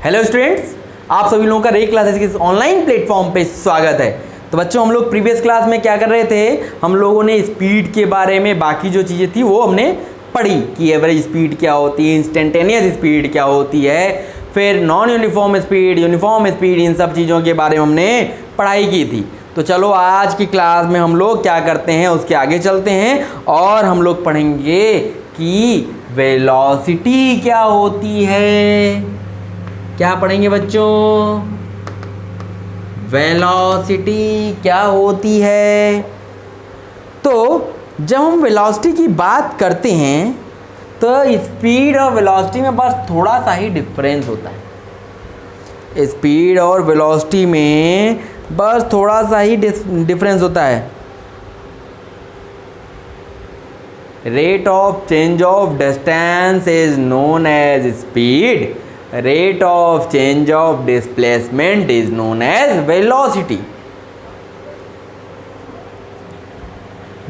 Hello students, आप सभी लोगों का रे क्लासेस के ऑनलाइन प्लेटफॉर्म पे स्वागत है। तो बच्चों, हम लोग प्रीवियस क्लास में क्या कर रहे थे, हम लोगों ने स्पीड के बारे में बाकी जो चीज़ें थी वो हमने पढ़ी कि एवरेज स्पीड क्या होती है, इंस्टेंटेनियस स्पीड क्या होती है, फिर non uniform speed, uniform speed, इन सब चीज़ों के बारे में हमने पढ़ाई की थी। तो चलो आज की क्लास में हम लोग क्या करते हैं उसके आगे चलते हैं और हम लोग पढ़ेंगे कि वेलोसिटी क्या होती है। क्या पढ़ेंगे बच्चों? वेलोसिटी क्या होती है। तो जब हम वेलोसिटी की बात करते हैं तो स्पीड और वेलोसिटी में बस थोड़ा सा ही डिफरेंस होता है। स्पीड और वेलोसिटी में बस थोड़ा सा ही डिफरेंस होता है। Rate of change of distance is known as speed, rate of change of displacement is known as velocity।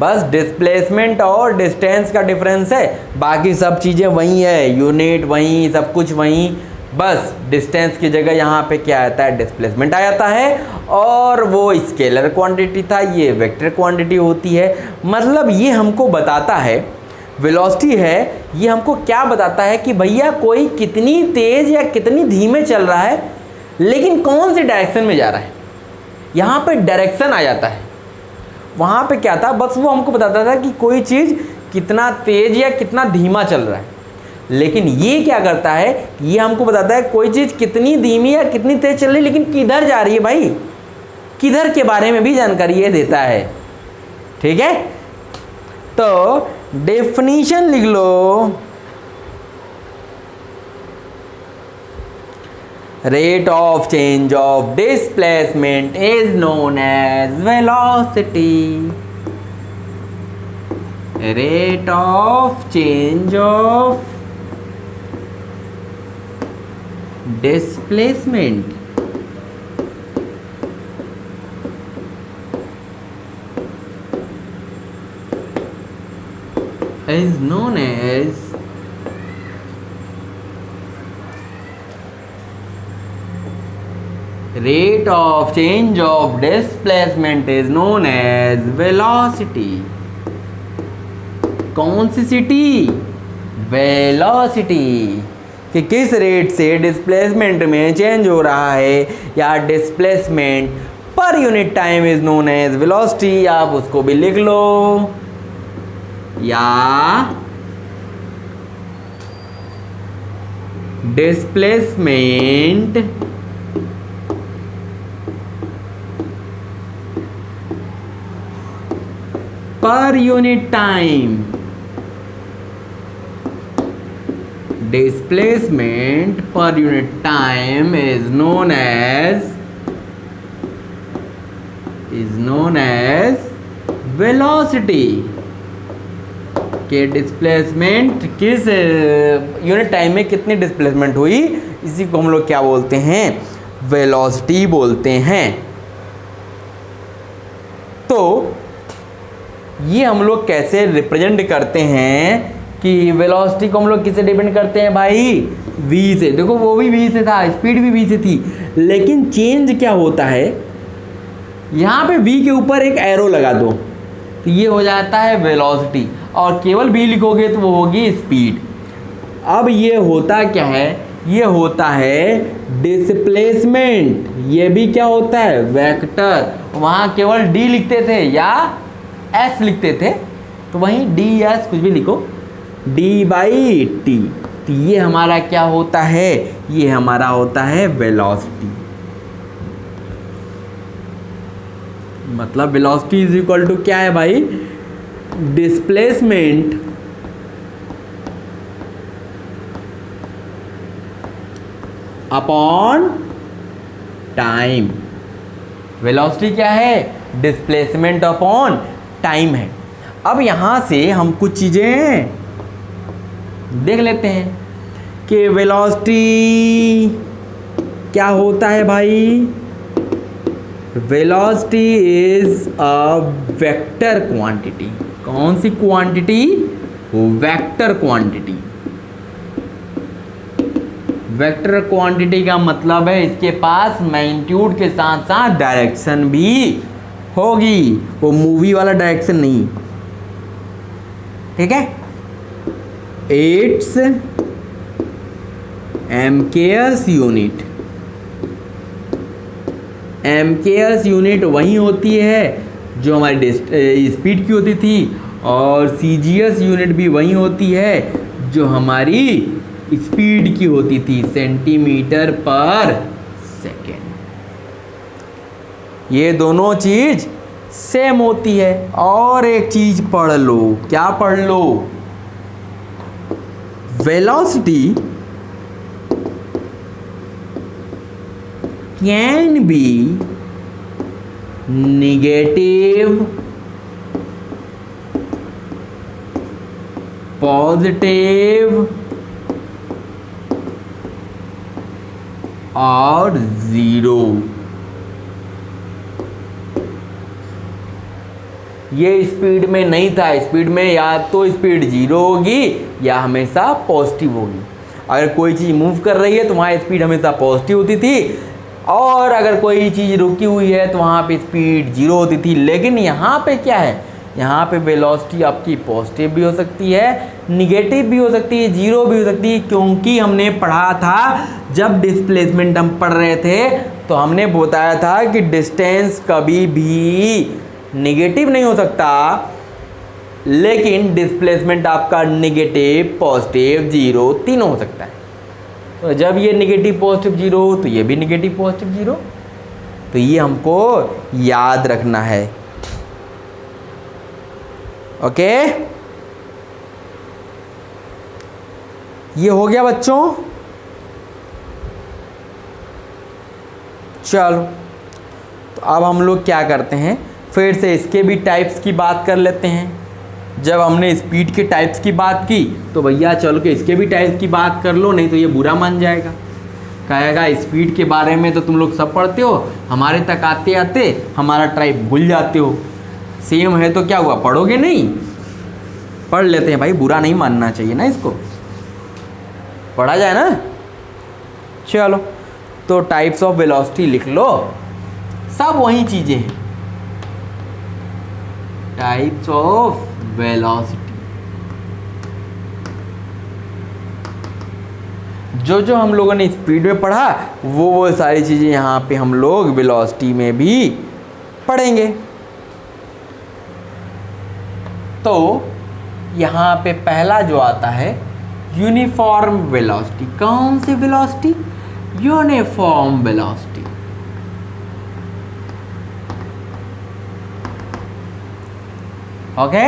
बस डिस्प्लेसमेंट और डिस्टेंस का डिफरेंस है, बाकी सब चीज़ें वही है, यूनिट वही, सब कुछ वही। बस डिस्टेंस की जगह यहाँ पे क्या आता है, डिस्प्लेसमेंट आ जाता है, और वो स्केलर क्वांटिटी था, ये वेक्टर क्वांटिटी होती है। मतलब ये हमको बताता है, वेलोसिटी है, ये हमको क्या बताता है कि भैया कोई कितनी तेज़ या कितनी धीमे चल रहा है, लेकिन कौन सी डायरेक्शन में जा रहा है। यहाँ पे डायरेक्शन आ जाता है, वहाँ पे क्या था, बस वो हमको बताता था कि कोई चीज़ कितना तेज़ या कितना धीमा चल रहा है। लेकिन ये क्या करता है, ये हमको बताता है कोई चीज़ कितनी धीमी या कितनी तेज़ चल रही है, लेकिन किधर जा रही है भाई, किधर के बारे में भी जानकारी ये देता है। ठीक है, तो डेफिनीशन लिख लो। Rate of change of displacement is known as velocity. Rate of change of displacement is known as rate of change of displacement is known as velocity। कौन सी सिटी? वेलोसिटी, कि किस रेट से डिस्प्लेसमेंट में change हो रहा है या displacement per unit time is known as velocity. आप उसको भी लिख लो, या displacement per unit time. Displacement per unit time is known as velocity. कि डिस्प्लेसमेंट किस यूनिट टाइम में कितनी डिस्प्लेसमेंट हुई, इसी को हम लोग क्या बोलते हैं, वेलोसिटी बोलते हैं। तो ये हम लोग कैसे रिप्रेजेंट करते हैं कि वेलोसिटी को हम लोग किससे डिपेंड करते हैं भाई, v से। देखो वो भी v से था, स्पीड भी v से थी, लेकिन चेंज क्या होता है, यहाँ पे v के ऊपर एक एरो लगा दो तो ये हो जाता है वेलोसिटी, और केवल v लिखोगे तो वो होगी स्पीड। अब ये होता क्या है, ये होता है डिस्प्लेसमेंट, ये भी क्या होता है, वेक्टर। वहाँ केवल d लिखते थे या s लिखते थे, तो वहीं d या s कुछ भी लिखो, d/t। तो ये हमारा क्या होता है, ये हमारा होता है वेलोसिटी। मतलब वेलोसिटी इज इक्वल टू क्या है भाई, डिस्प्लेसमेंट अपॉन टाइम। वेलोसिटी क्या है, डिस्प्लेसमेंट अपॉन टाइम है। अब यहां से हम कुछ चीजें देख लेते हैं कि वेलोसिटी क्या होता है भाई। Velocity is a vector quantity. कौन सी quantity? Vector quantity. Vector quantity का मतलब है इसके पास मैग्नीट्यूड के साथ साथ डायरेक्शन भी होगी, वो मूवी वाला डायरेक्शन नहीं, ठीक है। It's MKS unit, MKS unit वही होती है जो हमारी स्पीड की होती थी, और सीजीएस यूनिट भी वही होती है जो हमारी स्पीड की होती थी, सेंटीमीटर पर सेकेंड। ये दोनों चीज सेम होती है। और एक चीज पढ़ लो, क्या पढ़ लो, velocity can be negative, positive और जीरो। ये स्पीड में नहीं था, स्पीड में या तो स्पीड जीरो होगी या हमेशा पॉजिटिव होगी। अगर कोई चीज़ मूव कर रही है तो वहाँ स्पीड हमेशा पॉजिटिव होती थी, और अगर कोई चीज़ रुकी हुई है तो वहाँ पे स्पीड जीरो होती थी। लेकिन यहाँ पे क्या है, यहाँ पे वेलोसिटी आपकी पॉजिटिव भी हो सकती है, निगेटिव भी हो सकती है, जीरो भी हो सकती है, क्योंकि हमने पढ़ा था जब डिस्प्लेसमेंट हम पढ़ रहे थे तो हमने बताया था कि डिस्टेंस कभी भी नेगेटिव नहीं हो सकता, लेकिन डिस्प्लेसमेंट आपका नेगेटिव, पॉजिटिव, जीरो तीनों हो सकता है। तो जब ये नेगेटिव पॉजिटिव जीरो तो ये भी नेगेटिव पॉजिटिव जीरो, तो ये हमको याद रखना है। ओके, ये हो गया बच्चों। चलो, तो अब हम लोग क्या करते हैं, फिर से इसके भी टाइप्स की बात कर लेते हैं। जब हमने स्पीड के टाइप्स की बात की तो भैया चलो कि इसके भी टाइप्स की बात कर लो, नहीं तो ये बुरा मान जाएगा, कहेगा स्पीड के बारे में तो तुम लोग सब पढ़ते हो, हमारे तक आते आते हमारा टाइप भूल जाते हो। सेम है तो क्या हुआ, पढ़ोगे नहीं? पढ़ लेते हैं भाई, बुरा नहीं मानना चाहिए ना, इसको पढ़ा जाए ना। चलो, तो टाइप्स ऑफ वेलोसिटी लिख लो, सब वही चीज़ें हैं। टाइप्स ऑफ वेलोसिटी, जो जो हम लोगों ने स्पीड में पढ़ा वो सारी चीज़ें यहाँ पे हम लोग वेलोसिटी में भी पढ़ेंगे। तो यहाँ पे पहला जो आता है यूनिफॉर्म वेलोसिटी। कौन सी वेलोसिटी? Uniform velocity. ओके,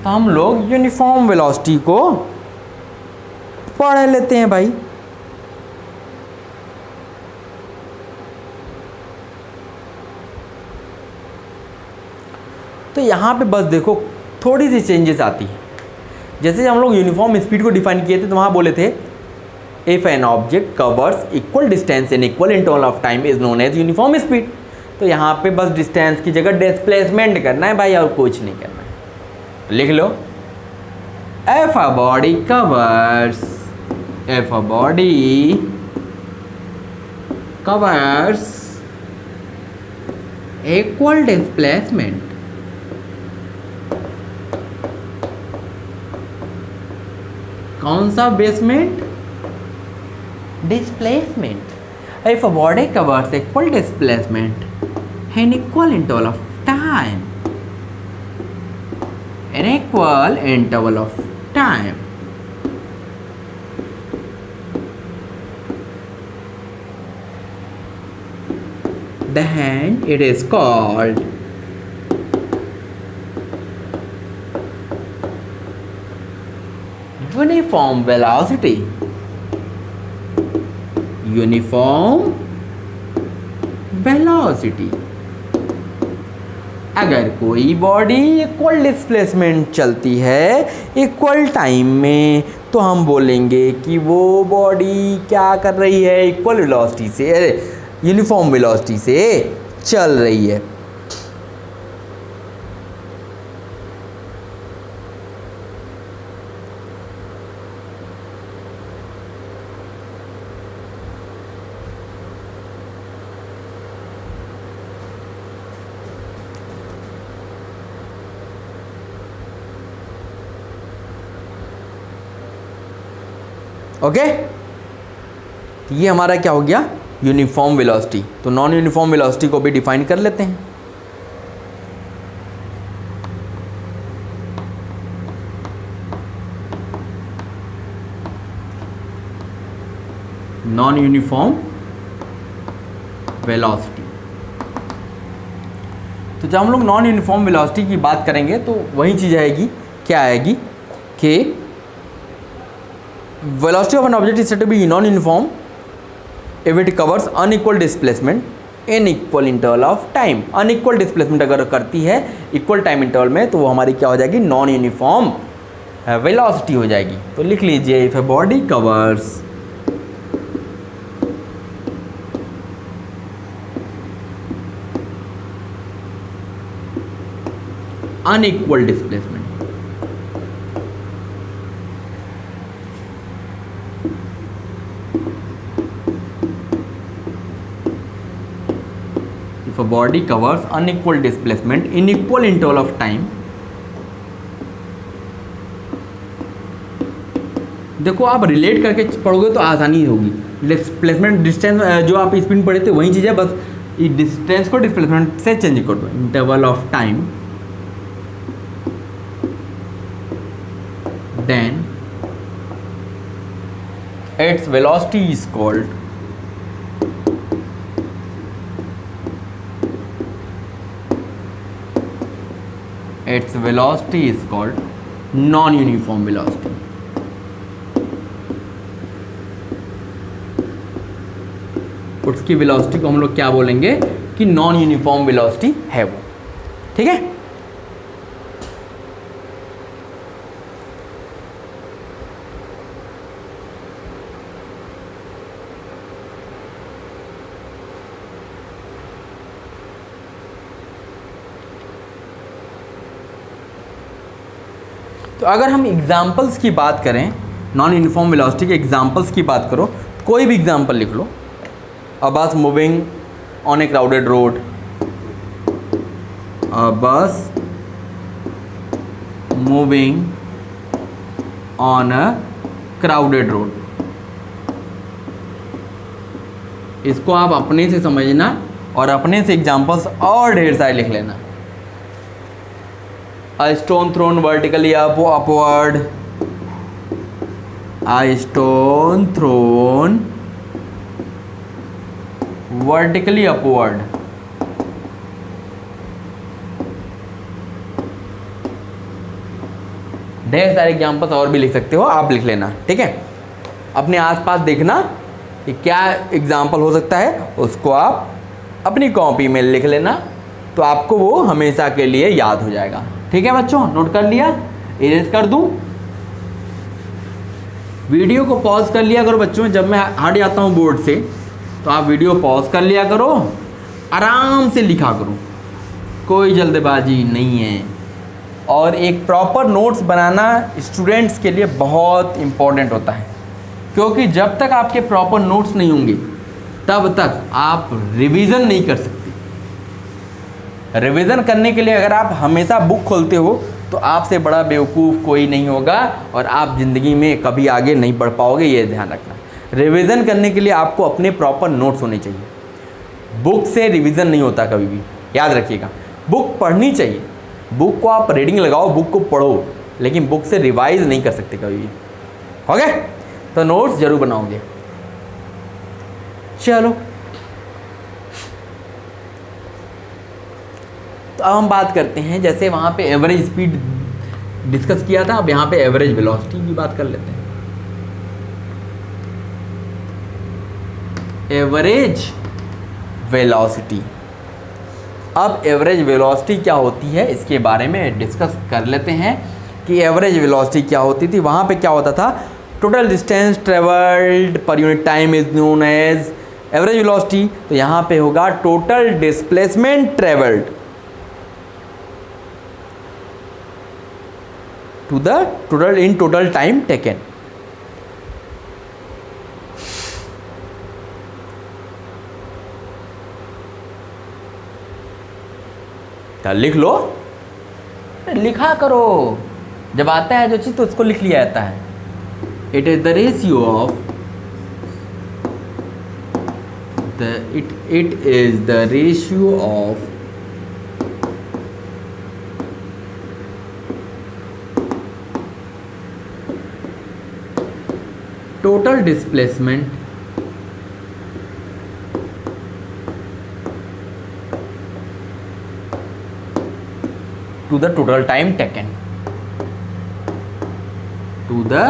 तो हम लोग यूनिफॉर्म वेलोसिटी को पढ़ लेते हैं भाई। तो यहाँ पे बस देखो थोड़ी सी चेंजेस आती है। जैसे हम लोग यूनिफॉर्म स्पीड को डिफाइन किए थे तो वहाँ बोले थे if an object covers equal distance in equal interval of time is known as uniform speed. तो यहाँ पे बस डिस्टेंस की जगह डिस्प्लेसमेंट करना है भाई, और कुछ नहीं करना है। लिख लो, if a body covers, if a body covers equal displacement, कौन सा basement? Displacement. If a body covers equal displacement in equal interval of time, an equal interval of time, then it is called uniform velocity। Uniform velocity. अगर कोई body equal displacement चलती है equal time में तो हम बोलेंगे कि वो बॉडी क्या कर रही है, इक्वल वेलोसिटी से, यूनिफॉर्म वेलोसिटी से चल रही है। ओके, तो ये हमारा क्या हो गया, यूनिफॉर्म वेलोसिटी। तो नॉन यूनिफॉर्म वेलोसिटी को भी डिफाइन कर लेते हैं। नॉन यूनिफॉर्म वेलोसिटी, तो जब हम लोग नॉन यूनिफॉर्म वेलोसिटी की बात करेंगे तो वही चीज़ आएगी, क्या आएगी कि velocity of an object is said to be non uniform if it covers unequal displacement in equal interval of time. Unequal displacement अगर करती है इक्वल टाइम इंटरवल में तो वो हमारी क्या हो जाएगी, नॉन यूनिफॉर्म वेलोसिटी हो जाएगी। तो लिख लीजिए, if a body covers unequal displacement, if a body covers unequal displacement in equal interval of time, देखो आप रिलेट करके पढ़ोगे तो आसानी होगी। डिस्प्लेसमेंट डिस्टेंस जो आप स्पीड पढ़े थे वही चीज़ है, बस डिस्टेंस को डिस्प्लेसमेंट से चेंज कर दो। Interval of time then its velocity is called non-uniform velocity। उसकी वेलोसिटी को हम लोग क्या बोलेंगे कि नॉन यूनिफॉर्म वेलोसिटी है वो, ठीक है। तो अगर हम एग्जाम्पल्स की बात करें, नॉन यूनिफॉर्म वेलोसिटी के एग्जाम्पल्स की बात करो, कोई भी एग्जाम्पल लिख लो। A bus moving on a crowded road, a bus moving on a crowded road. इसको आप अपने से समझना और अपने से एग्जाम्पल्स और ढेर सारे लिख लेना। A stone thrown vertically upward, a stone thrown vertically upward, ढेर सारे एग्जाम्पल्स और भी लिख सकते हो, आप लिख लेना, ठीक है। अपने आसपास देखना कि क्या एग्जाम्पल हो सकता है, उसको आप अपनी कॉपी में लिख लेना, तो आपको वो हमेशा के लिए याद हो जाएगा, ठीक है बच्चों। नोट कर लिया, इरेज कर दूं, वीडियो को पॉज कर लिया करो बच्चों। जब मैं हट जाता हूं बोर्ड से तो आप वीडियो पॉज कर लिया करो, आराम से लिखा करो, कोई जल्दबाजी नहीं है। और एक प्रॉपर नोट्स बनाना स्टूडेंट्स के लिए बहुत इम्पोर्टेंट होता है, क्योंकि जब तक आपके प्रॉपर नोट्स नहीं होंगे तब तक आप रिवीजन नहीं कर सकते। रिवीजन करने के लिए अगर आप हमेशा बुक खोलते हो तो आपसे बड़ा बेवकूफ़ कोई नहीं होगा और आप ज़िंदगी में कभी आगे नहीं बढ़ पाओगे, ये ध्यान रखना। रिवीजन करने के लिए आपको अपने प्रॉपर नोट्स होने चाहिए। बुक से रिवीजन नहीं होता कभी भी, याद रखिएगा। बुक पढ़नी चाहिए, बुक को आप रीडिंग लगाओ, बुक को पढ़ो, लेकिन बुक से रिवाइज नहीं कर सकते कभी भी, ओके। तो नोट्स जरूर बनाओगे। चलो, तो अब हम बात करते हैं, जैसे वहाँ पे एवरेज स्पीड डिस्कस किया था, अब यहाँ पे एवरेज वेलोसिटी की बात कर लेते हैं। एवरेज वेलोसिटी, अब एवरेज वेलोसिटी क्या होती है इसके बारे में डिस्कस कर लेते हैं कि एवरेज वेलोसिटी क्या होती थी। वहाँ पे क्या होता था, total distance travelled per unit time is known as average velocity. तो यहाँ पे होगा total displacement travelled to the total time taken। क्या लिख लो, लिखा करो, जब आता है जो चीज़ तो उसको लिख लिया जाता है। It is the ratio of it is the ratio of total displacement to the total time taken, to the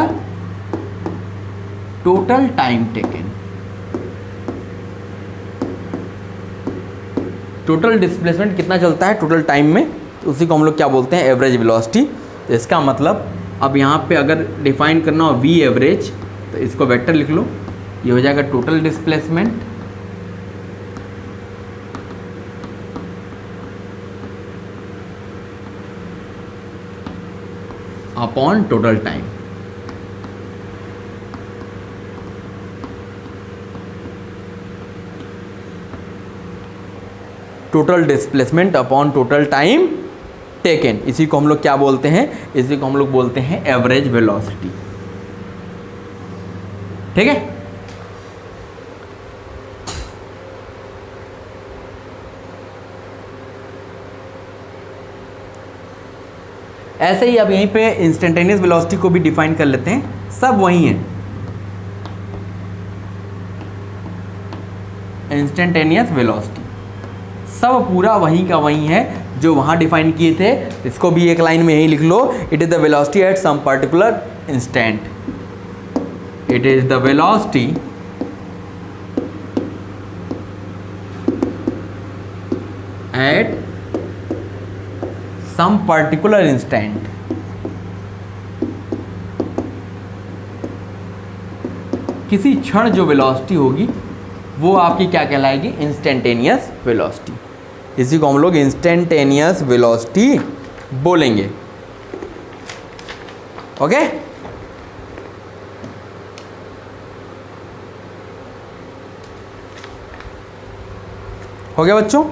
total time taken. Total displacement कितना चलता है टोटल टाइम में, तो उसी को हम लोग क्या बोलते हैं, एवरेज वेलोसिटी। तो इसका मतलब अब यहाँ पे अगर डिफाइन करना हो वी एवरेज, तो इसको वेक्टर लिख लो, ये हो जाएगा total displacement upon total time. Total displacement upon total time taken, इसी को हम लोग क्या बोलते हैं, इसी को हम लोग बोलते हैं एवरेज वेलोसिटी। ठीक है। ऐसे ही अब यहीं पे इंस्टेंटेनियस वेलोसिटी को भी डिफाइन कर लेते हैं, सब वही है। इंस्टेंटेनियस वेलोसिटी सब पूरा वहीं का वहीं है जो वहाँ डिफाइन किए थे। इसको भी एक लाइन में यही लिख लो, it is the velocity at some particular instant. It is the velocity at some particular instant. किसी क्षण जो वेलोसिटी होगी वो आपकी क्या कहलाएगी, इंस्टेंटेनियस वेलोसिटी। इसी को हम लोग इंस्टेंटेनियस वेलोसिटी बोलेंगे। ओके। हो गया बच्चों।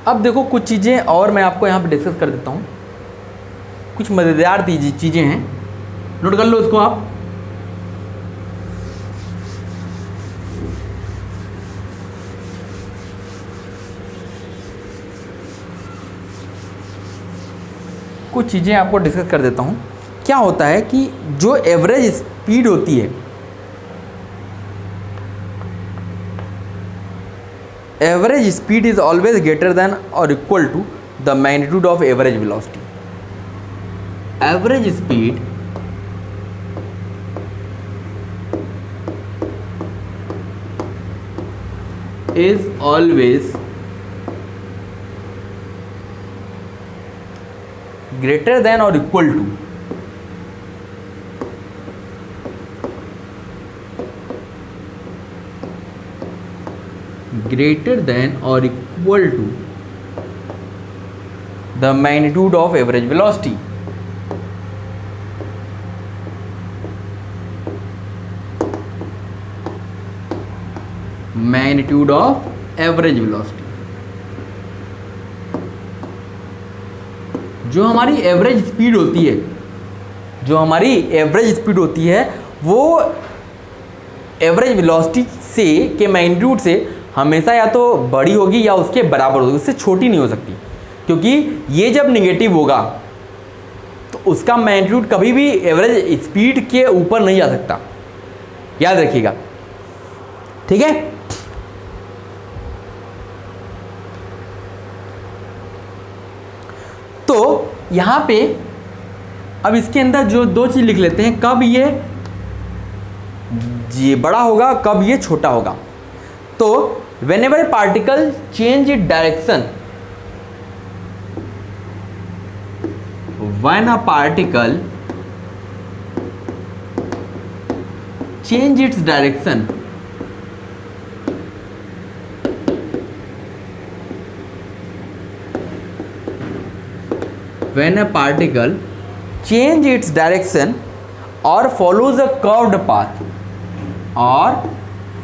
अब देखो कुछ चीज़ें और मैं आपको यहाँ पे डिस्कस कर देता हूँ। कुछ मज़ेदार चीज़ें हैं, नोट कर लो इसको आप। कुछ चीज़ें आपको डिस्कस कर देता हूँ। क्या होता है कि जो एवरेज स्पीड होती है, average speed is always greater than or equal to the magnitude of average velocity. Average speed is always greater than or equal to the magnitude of average velocity. Magnitude of average velocity। जो हमारी average speed होती है, जो हमारी average speed होती है वो average velocity से के मैग्नीट्यूड से हमेशा या तो बड़ी होगी या उसके बराबर होगी, उससे छोटी नहीं हो सकती। क्योंकि ये जब निगेटिव होगा तो उसका मैग्नीट्यूड कभी भी एवरेज स्पीड के ऊपर नहीं जा सकता, याद रखिएगा। ठीक है। तो यहाँ पे अब इसके अंदर जो दो चीज़ लिख लेते हैं, कब ये बड़ा होगा, कब ये छोटा होगा। तो whenever a particle change its direction, when a particle change its direction, when a particle change its direction or follows a curved path or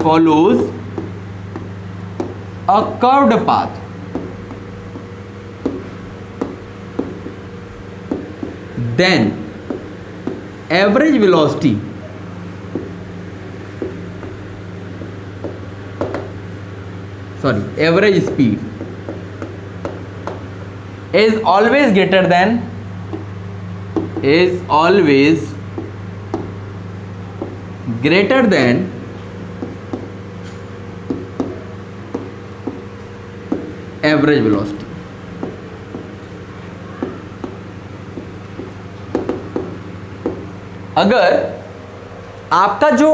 follows a curved path, then average velocity average speed is always greater than average velocity. अगर आपका जो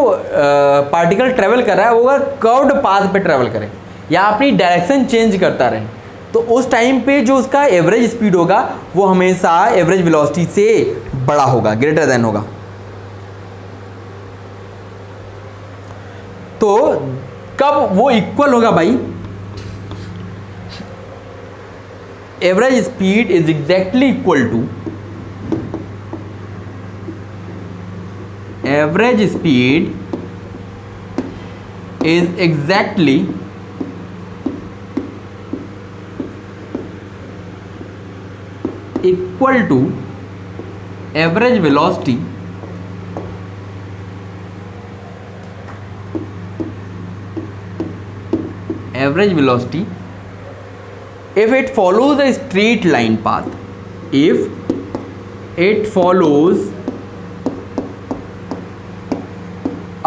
particle travel कर रहा है वो अगर curved path पे travel करे या अपनी डायरेक्शन चेंज करता रहे, तो उस टाइम पे जो उसका एवरेज स्पीड होगा वो हमेशा एवरेज वेलोसिटी से बड़ा होगा, ग्रेटर देन होगा। तो कब वो इक्वल होगा भाई? Average speed is exactly equal to average speed is exactly equal to average velocity if it follows a straight line path. If it follows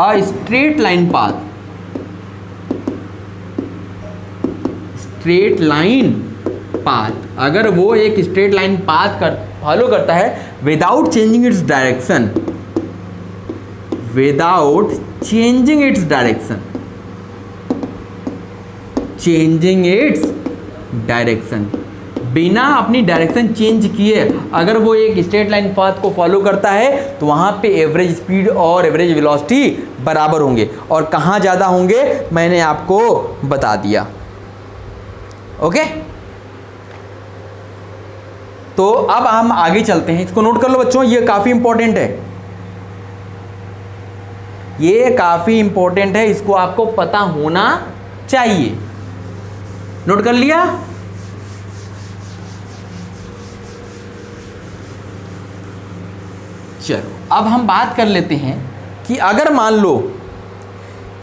a straight line path, अगर वो एक straight line path follow करता है without changing its direction, बिना अपनी direction change किए अगर वो एक स्ट्रेट लाइन पाथ को फॉलो करता है तो वहाँ पे एवरेज स्पीड और एवरेज वेलोसिटी बराबर होंगे। और कहाँ ज़्यादा होंगे मैंने आपको बता दिया। ओके, तो अब हम आगे चलते हैं। इसको नोट कर लो बच्चों, ये काफ़ी इंपॉर्टेंट है, इसको आपको पता होना चाहिए। नोट कर लिया? चलो अब हम बात कर लेते हैं कि अगर मान लो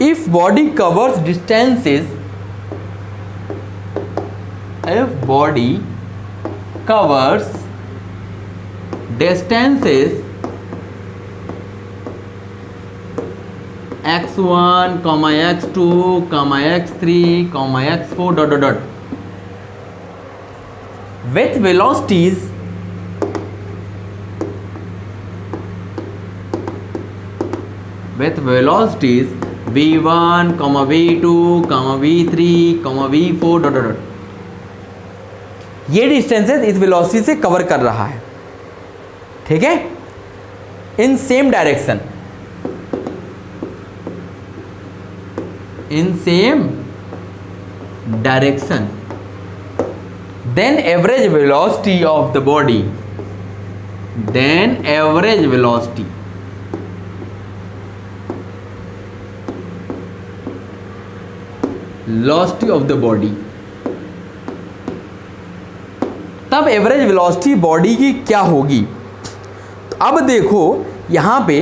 if body covers distances x1, x2, x3, x4 dot dot dot with velocities v1, v2, v3, v4 dot dot, ये डिस्टेंसेस इस वेलोसिटी से कवर कर रहा है, ठीक है, in same direction, then average velocity of the body, तब average velocity body की क्या होगी? तो अब देखो यहाँ पे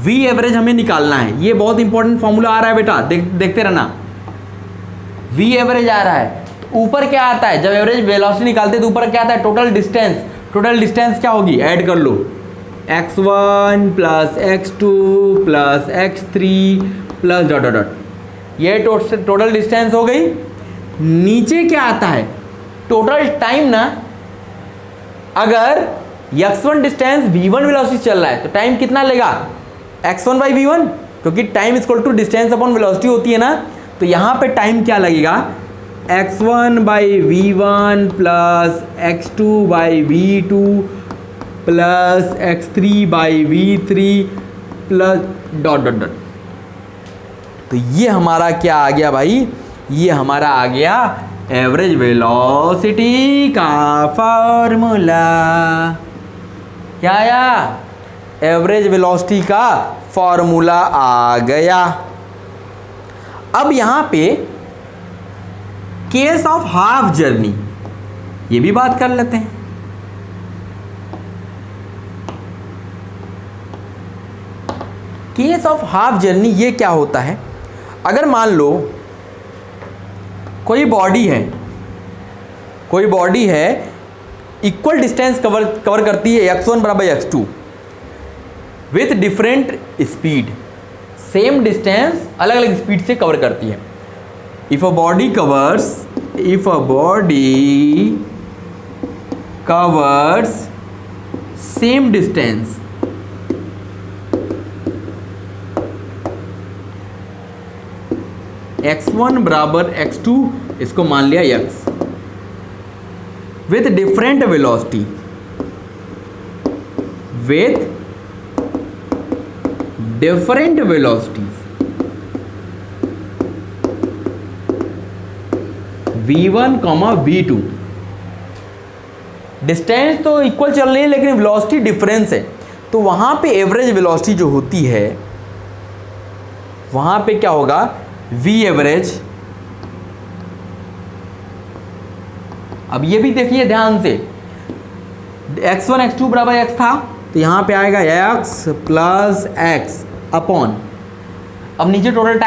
V एवरेज हमें निकालना है। ये बहुत इंपॉर्टेंट फॉर्मूला आ रहा है बेटा, देखते रहना। V एवरेज आ रहा है, तो ऊपर क्या आता है? जब एवरेज वेलोसिटी निकालते हैं तो ऊपर क्या आता है? टोटल डिस्टेंस क्या होगी? ऐड कर लो, x1 plus x2 plus x3 plus dot dot dot, ये टोटल डिस्टेंस हो गई। नीचे क्या आता है? टोटल टाइम ना। अगर x1 डिस्टेंस v1 वेलोसिटी चल रहा है तो टाइम कितना लेगा? x1 बाई v1, क्योंकि time equal to distance upon velocity होती है ना। तो यहाँ पे टाइम क्या लगेगा? x1 by v1 plus x2 by v2 plus x3 by v3 plus dot dot dot. तो ये हमारा क्या आ गया भाई? ये हमारा आ गया एवरेज वेलोसिटी का फॉर्मूला। क्या आया, एवरेज वेलोसिटी का फॉर्मूला आ गया। अब यहां पे केस ऑफ हाफ जर्नी ये भी बात कर लेते हैं। केस ऑफ हाफ जर्नी ये क्या होता है, अगर मान लो कोई बॉडी है इक्वल डिस्टेंस कवर करती है x1 बराबर x2 with different speed, same distance अलग अलग स्पीड से कवर करती है। If a body covers same distance x1 बराबर x2, इसको मान लिया x, with different velocity, v1, v2, distance तो इक्वल चल रही है लेकिन वेलोसिटी डिफरेंस है, तो वहां पे एवरेज वेलोसिटी जो होती है वहां पे क्या होगा, v एवरेज। अब ये भी देखिए ध्यान से, x1 x2 बराबर x था तो यहां पे आएगा x प्लस x अपॉन, अब नीचे total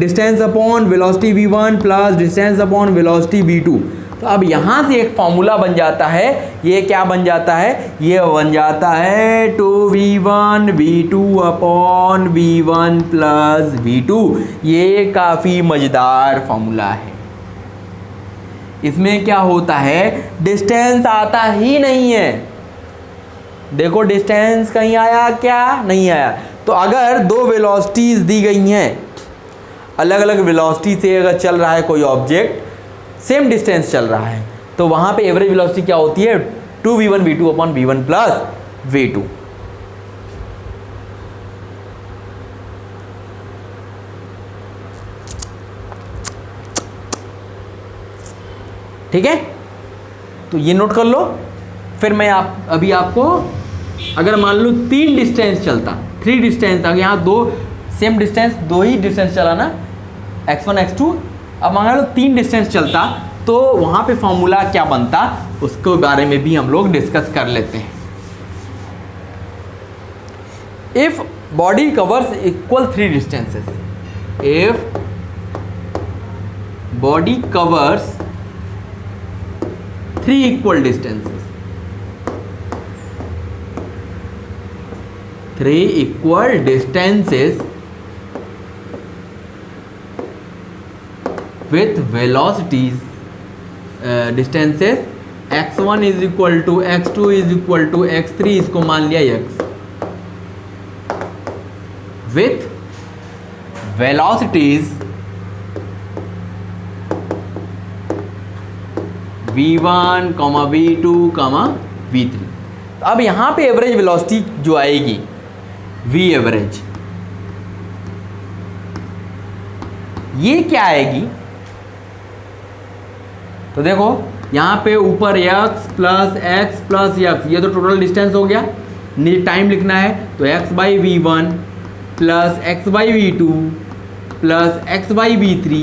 distance upon velocity v1 plus distance upon velocity v2। तो अब यहां से एक फॉर्मूला बन जाता है, ये क्या बन जाता है, ये बन जाता है 2v1 v2 upon v1 plus v2। ये काफ़ी मज़ेदार फॉर्मूला है। इसमें क्या होता है, डिस्टेंस आता ही नहीं है। देखो डिस्टेंस कहीं आया क्या, नहीं आया। तो अगर दो वेलोसिटीज दी गई हैं, अलग अलग वेलोसिटी से अगर चल रहा है कोई ऑब्जेक्ट, सेम डिस्टेंस चल रहा है, तो वहां पे एवरेज वेलोसिटी क्या होती है, 2v1 v2 upon v1 plus v2। ठीक है, तो ये नोट कर लो। फिर मैं अभी आपको अगर मान लो 3 डिस्टेंस चलता, 3 डिस्टेंस, अगर यहाँ दो ही डिस्टेंस चला ना, x1 x2, अब मान लो 3 डिस्टेंस चलता तो वहाँ पे फॉर्मूला क्या बनता, उसके बारे में भी हम लोग डिस्कस कर लेते हैं। If body covers equal 3 distances, if body covers 3 equal distances, 3 equal distances with velocities, distances x1 is equal to x2 is equal to x3, इसको मान लिया x, with velocities v1, v2, v3। तो अब यहाँ पे एवरेज वेलोसिटी जो आएगी v average, ये क्या आएगी, तो देखो यहाँ पे ऊपर x प्लस x, ये तो टोटल डिस्टेंस हो गया, नीचे टाइम लिखना है तो x by v1 plus x by v2 plus x by v3।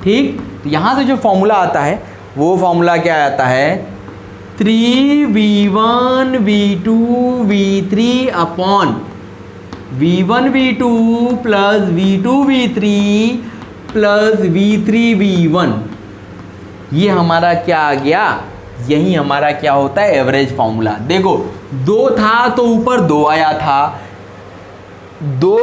ठीक, तो यहाँ से जो फॉर्मूला आता है वो फॉर्मूला क्या आता है, 3v1 v2 v3 upon v1 v2 plus v2 v3 plus v3 v1। ये हमारा क्या आ गया, यही हमारा क्या होता है, एवरेज फॉर्मूला। देखो 2 था तो ऊपर 2 आया था, 2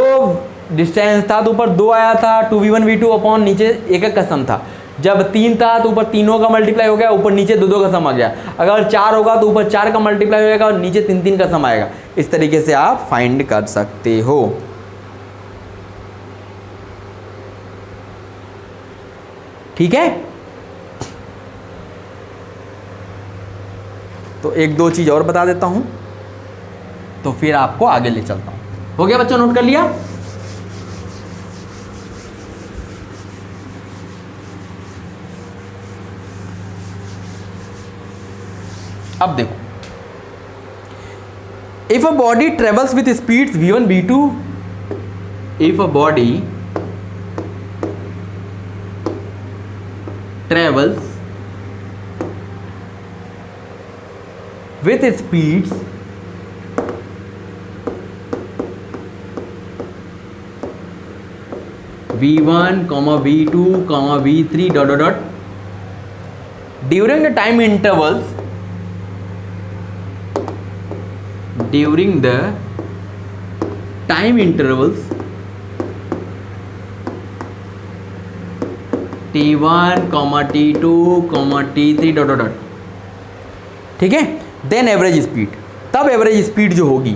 डिस्टेंस था तो ऊपर 2 आया था, 2v1 v2 अपॉन नीचे एक का सम था। जब 3 था तो ऊपर तीनों का मल्टीप्लाई हो गया, ऊपर नीचे 2 का सम आ गया। अगर 4 होगा तो ऊपर 4 का मल्टीप्लाई हो जाएगा और नीचे 3 का सम आएगा। इस तरीके से आप फाइंड कर सकते हो। ठीक है, तो 1-2 चीज और बता देता हूं तो फिर आपको आगे ले चलता हूं। हो गया बच्चों, नोट कर लिया। अब देखो, if a body travels with speeds v1 v2, if a body travels with speeds v1, v2, v3 dot dot dot during the time intervals, during the time intervals t1, t2, t3 dot dot dot, ठीक है। Then average speed, तब average speed जो होगी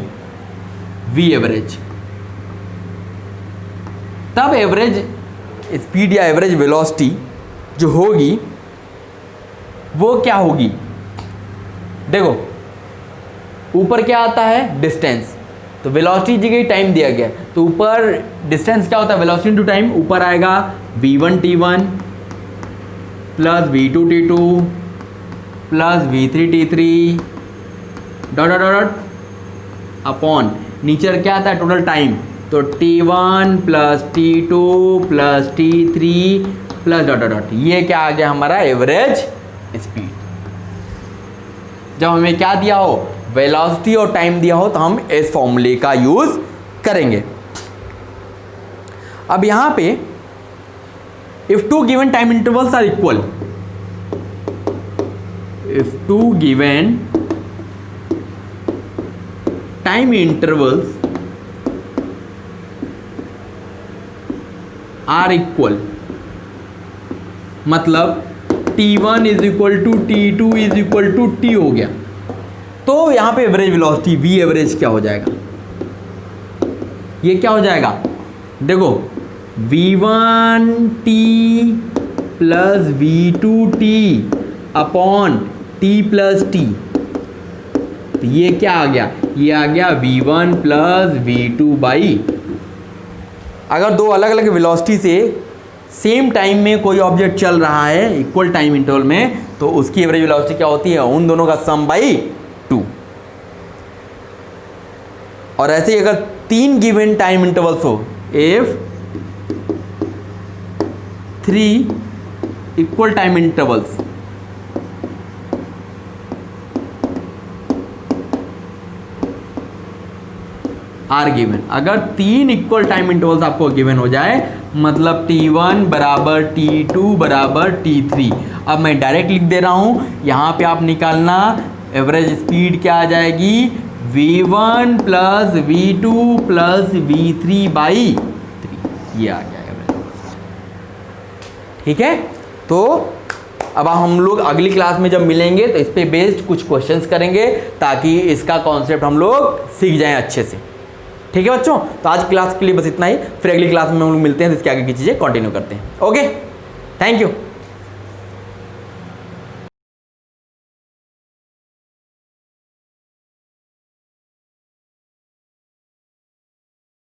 v average, तब average speed या average velocity जो होगी वो क्या होगी। देखो ऊपर क्या आता है, डिस्टेंस, तो वेलोसिटी की जगह टाइम दिया गया, तो ऊपर डिस्टेंस क्या होता है, वेलोसिटी टू टाइम, ऊपर आएगा v1 t1 plus v2 t2 plus v3 t3 dot dot dot upon नीचे क्या आता है, टोटल टाइम, तो t1 plus t2 plus t3 plus dot dot dot, ये क्या आ गया हमारा एवरेज स्पीड। जब हमें क्या दिया हो, वेलोसिटी और टाइम दिया हो, तो हम इस फॉर्मूले का यूज करेंगे। अब यहां पे if two given time intervals are equal, if two given time intervals are equal, मतलब t1 is equal to t2 is equal to t हो गया, तो यहां पे एवरेज वेलोसिटी v एवरेज क्या हो जाएगा, ये क्या हो जाएगा, देखो v1 t plus v2 t upon t plus T, तो ये क्या आ गया, ये आ गया v1 प्लस v2 बाई। अगर दो अलग अलग वेलोसिटी से सेम टाइम में कोई ऑब्जेक्ट चल रहा है इक्वल टाइम इंटरवल में, तो उसकी एवरेज वेलोसिटी क्या होती है, उन दोनों का सम बाई 2। और ऐसे ही अगर तीन गिवन टाइम इंटरवल्स हो, if 3 equal time intervals are given, अगर तीन इक्वल टाइम इंटरवल्स आपको गिवन हो जाए, मतलब t1 बराबर t2 बराबर t3, अब मैं डायरेक्ट लिख दे रहा हूं, यहां पे आप निकालना एवरेज स्पीड क्या आ जाएगी, v1 plus v2 plus v3 by 3, ये आ गया एवरेज। ठीक है, तो अब हम लोग अगली क्लास में जब मिलेंगे तो इस पे बेस्ड कुछ क्वेश्चंस करेंगे, ताकि इसका कॉन्सेप्ट हम लोग सीख जाएं अच्छे से। ठीक है बच्चों, तो आज क्लास के लिए बस इतना ही, फिर अगली क्लास में हम लोग मिलते हैं, तो इसके आगे की चीज़ें कंटिन्यू करते हैं। Okay, thank you.